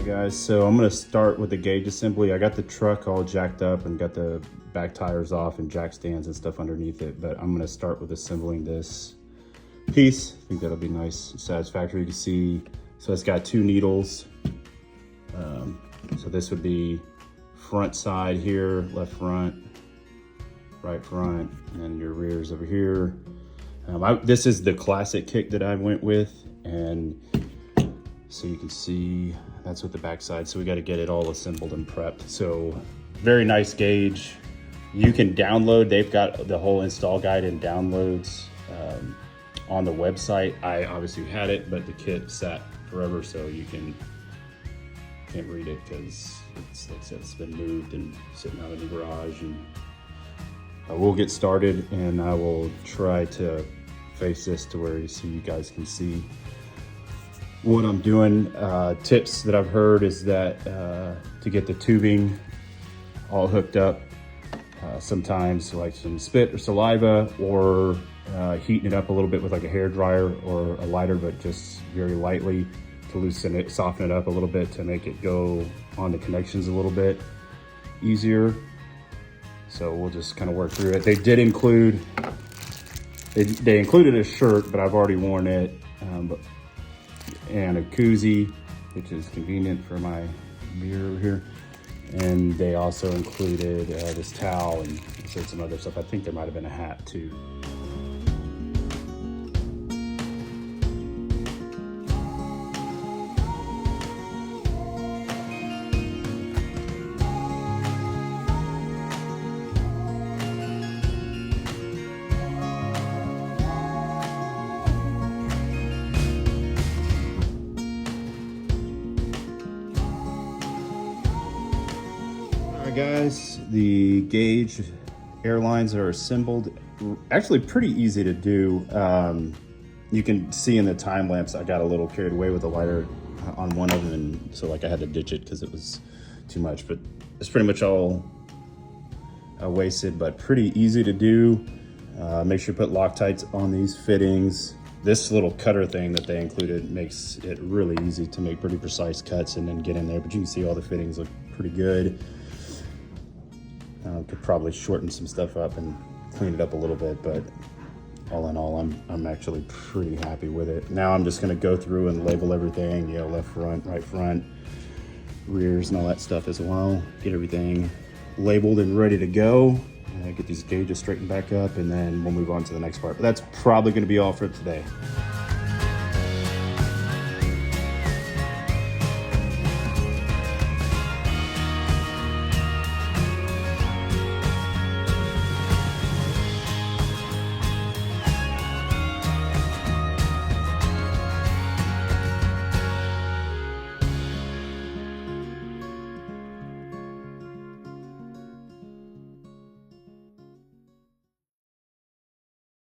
Guys, so I'm gonna start with the gauge assembly. I got the truck all jacked up and got the back tires off and jack stands and stuff underneath it, but I'm gonna start with assembling this piece. I think that'll be nice and satisfactory to see. So it's got 2 needles. So this would be front side here, left front, right front, and your rears over here. This is the classic kit that I went with, and so you can see that's what the back side. So we got to get it all assembled and prepped. So very nice gauge. You can download, they've got the whole install guide in downloads on the website. I obviously had it, but the kit sat forever, so you can't read it because it's, like I said, it's been moved and sitting out in the garage. And we'll get started, and I will try to face this to where you guys can see what I'm doing. Tips that I've heard is that to get the tubing all hooked up, sometimes like some spit or saliva, or heating it up a little bit with like a hair dryer or a lighter, but just very lightly to loosen it, soften it up a little bit to make it go on the connections a little bit easier. So we'll just kind of work through it. They did include, they included a shirt, but I've already worn it, and a koozie, which is convenient for my beer over here. And they also included this towel and some other stuff. I think there might have been a hat too. Guys, the gauge airlines are assembled. Actually pretty easy to do. You can see in the time lapse I got a little carried away with the lighter on one of them, and so like I had to ditch it because it was too much, but it's pretty much all wasted, but pretty easy to do. Make sure you put Loctites on these fittings. This little cutter thing that they included makes it really easy to make pretty precise cuts and then get in there, but you can see all the fittings look pretty good. Could probably shorten some stuff up and clean it up a little bit, but all in all, I'm actually pretty happy with it. Now I'm just gonna go through and label everything, you know, left front, right front, rears and all that stuff as well. Get everything labeled and ready to go. Get these gauges straightened back up, and then we'll move on to the next part. But that's probably gonna be all for today.